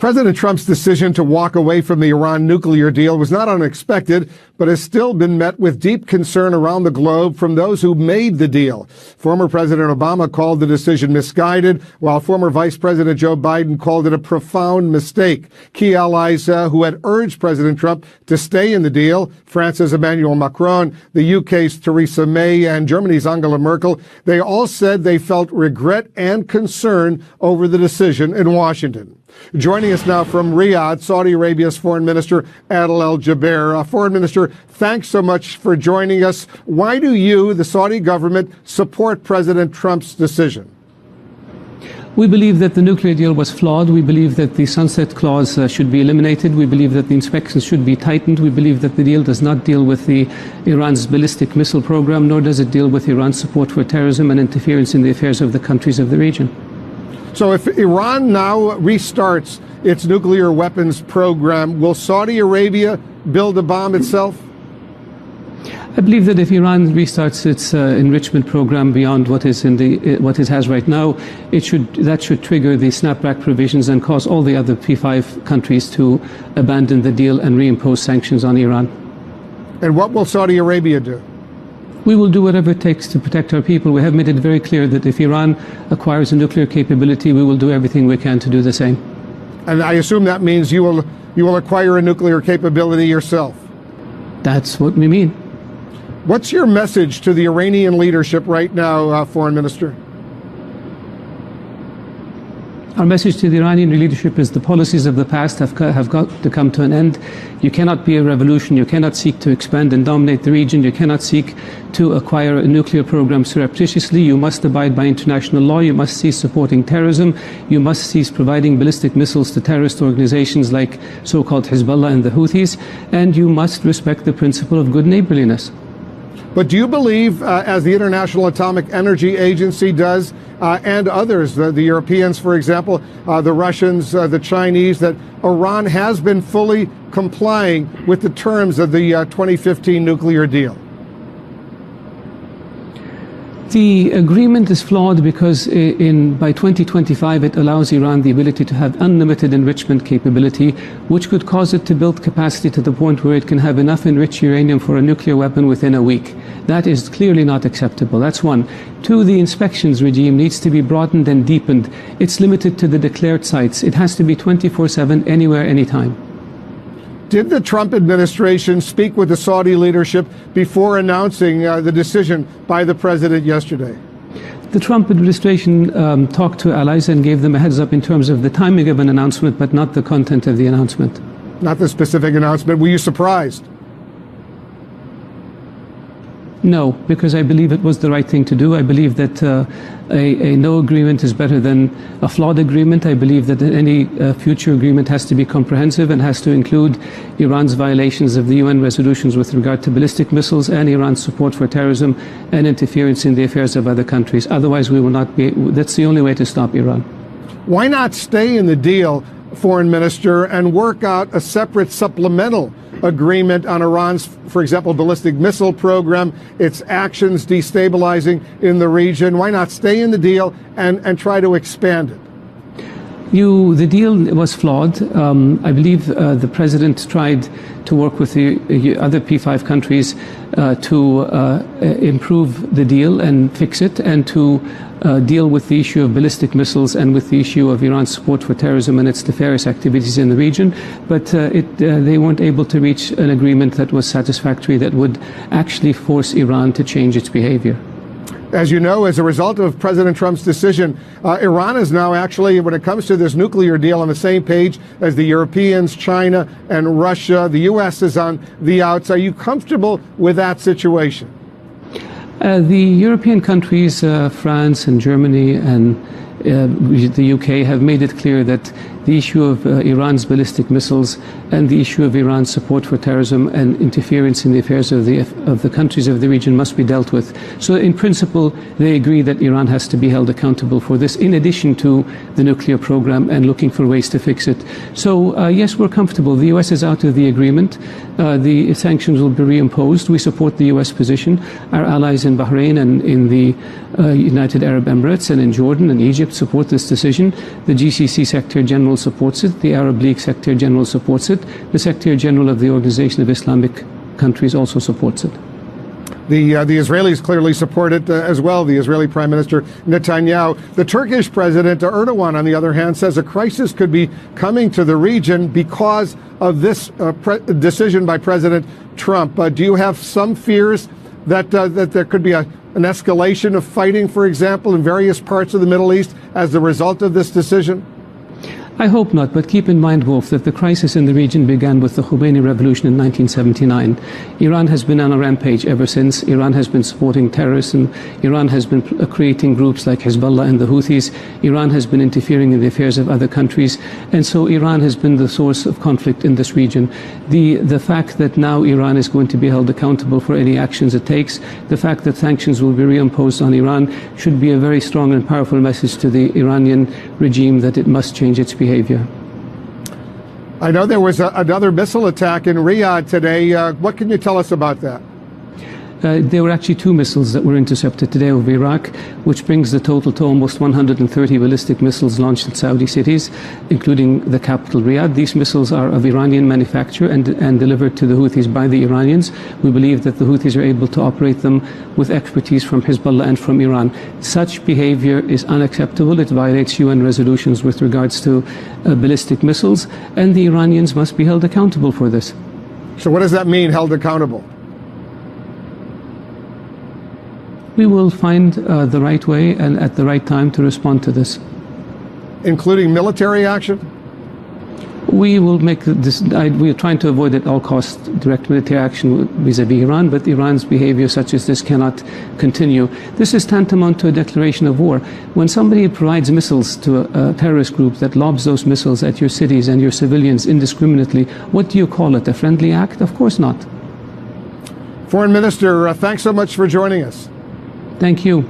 President Trump's decision to walk away from the Iran nuclear deal was not unexpected, but has still been met with deep concern around the globe from those who made the deal. Former President Obama called the decision misguided, while former Vice President Joe Biden called it a profound mistake. Key allies who had urged President Trump to stay in the deal, France's Emmanuel Macron, the UK's Theresa May, and Germany's Angela Merkel, they all said they felt regret and concern over the decision in Washington. Joining us now from Riyadh, Saudi Arabia's Foreign Minister Adil al-Jubeir. Foreign Minister, thanks so much for joining us. Why do you, the Saudi government, support President Trump's decision? We believe that the nuclear deal was flawed. We believe that the sunset clause should be eliminated. We believe that the inspections should be tightened. We believe that the deal does not deal with Iran's ballistic missile program, nor does it deal with Iran's support for terrorism and interference in the affairs of the countries of the region. So if Iran now restarts its nuclear weapons program, will Saudi Arabia build a bomb itself? I believe that if Iran restarts its enrichment program beyond what it has right now, that should trigger the snapback provisions and cause all the other P5 countries to abandon the deal and reimpose sanctions on Iran. And what will Saudi Arabia do? We will do whatever it takes to protect our people. We have made it very clear that if Iran acquires a nuclear capability, we will do everything we can to do the same. And I assume that means you will acquire a nuclear capability yourself. That's what we mean. What's your message to the Iranian leadership right now, Foreign Minister? Our message to the Iranian leadership is the policies of the past have got to come to an end. You cannot be a revolution. You cannot seek to expand and dominate the region. You cannot seek to acquire a nuclear program surreptitiously. You must abide by international law. You must cease supporting terrorism. You must cease providing ballistic missiles to terrorist organizations like so-called Hezbollah and the Houthis. And you must respect the principle of good neighborliness. But do you believe, as the International Atomic Energy Agency does, and others, the Europeans, for example, the Russians, the Chinese, that Iran has been fully complying with the terms of the 2015 nuclear deal? The agreement is flawed because by 2025 it allows Iran the ability to have unlimited enrichment capability, which could cause it to build capacity to the point where it can have enough enriched uranium for a nuclear weapon within a week. That is clearly not acceptable. That's one. Two, the inspections regime needs to be broadened and deepened. It's limited to the declared sites. It has to be 24/7, anywhere, anytime. Did the Trump administration speak with the Saudi leadership before announcing the decision by the president yesterday? The Trump administration talked to allies and gave them a heads up in terms of the timing of an announcement, but not the content of the announcement. Not the specific announcement. Were you surprised? No, because I believe it was the right thing to do. I believe that a no agreement is better than a flawed agreement. I believe that any future agreement has to be comprehensive and has to include Iran's violations of the UN resolutions with regard to ballistic missiles and Iran's support for terrorism and interference in the affairs of other countries. Otherwise, we will not be. That's the only way to stop Iran. Why not stay in the deal, Foreign Minister, and work out a separate supplemental agreement on Iran's, for example, ballistic missile program, its actions destabilizing in the region? Why not stay in the deal and try to expand it? The deal was flawed. I believe the president tried to work with the other P5 countries to improve the deal and fix it, and to deal with the issue of ballistic missiles and with the issue of Iran's support for terrorism and its nefarious activities in the region. But they weren't able to reach an agreement that was satisfactory, that would actually force Iran to change its behavior. As you know, as a result of President Trump's decision, Iran is now actually, when it comes to this nuclear deal, on the same page as the Europeans, China, and Russia. The U.S. is on the outs. Are you comfortable with that situation? The European countries, France and Germany and the UK, have made it clear that the issue of Iran's ballistic missiles and the issue of Iran's support for terrorism and interference in the affairs of the countries of the region must be dealt with. So in principle, they agree that Iran has to be held accountable for this, in addition to the nuclear program, and looking for ways to fix it. So yes, we're comfortable. The US is out of the agreement. The sanctions will be reimposed. We support the US position. Our allies in Bahrain and in the United Arab Emirates and in Jordan and Egypt Egypt support this decision. The GCC Secretary General supports it. The Arab League Secretary General supports it. The Secretary General of the Organization of Islamic Countries also supports it. The Israelis clearly support it as well, the Israeli Prime Minister Netanyahu. The Turkish President Erdogan, on the other hand, says a crisis could be coming to the region because of this decision by President Trump. Do you have some fears that there could be an escalation of fighting, for example, in various parts of the Middle East as a result of this decision? I hope not, but keep in mind, Wolf, that the crisis in the region began with the Khomeini revolution in 1979. Iran has been on a rampage ever since. Iran has been supporting terrorism. Iran has been creating groups like Hezbollah and the Houthis. Iran has been interfering in the affairs of other countries. And so Iran has been the source of conflict in this region. The fact that now Iran is going to be held accountable for any actions it takes, the fact that sanctions will be reimposed on Iran should be a very strong and powerful message to the Iranian regime that it must change its behavior. I know there was another missile attack in Riyadh today. What can you tell us about that? There were actually 2 missiles that were intercepted today over Iraq, which brings the total to almost 130 ballistic missiles launched in Saudi cities, including the capital Riyadh. These missiles are of Iranian manufacture and delivered to the Houthis by the Iranians. We believe that the Houthis are able to operate them with expertise from Hezbollah and from Iran. Such behavior is unacceptable. It violates UN resolutions with regards to ballistic missiles, and the Iranians must be held accountable for this. So what does that mean, held accountable? We will find the right way and at the right time to respond to this. Including military action? We will make this. We are trying to avoid at all costs direct military action vis-à-vis Iran, but Iran's behavior such as this cannot continue. This is tantamount to a declaration of war. When somebody provides missiles to a terrorist group that lobs those missiles at your cities and your civilians indiscriminately, what do you call it? A friendly act? Of course not. Foreign Minister, thanks so much for joining us. Thank you.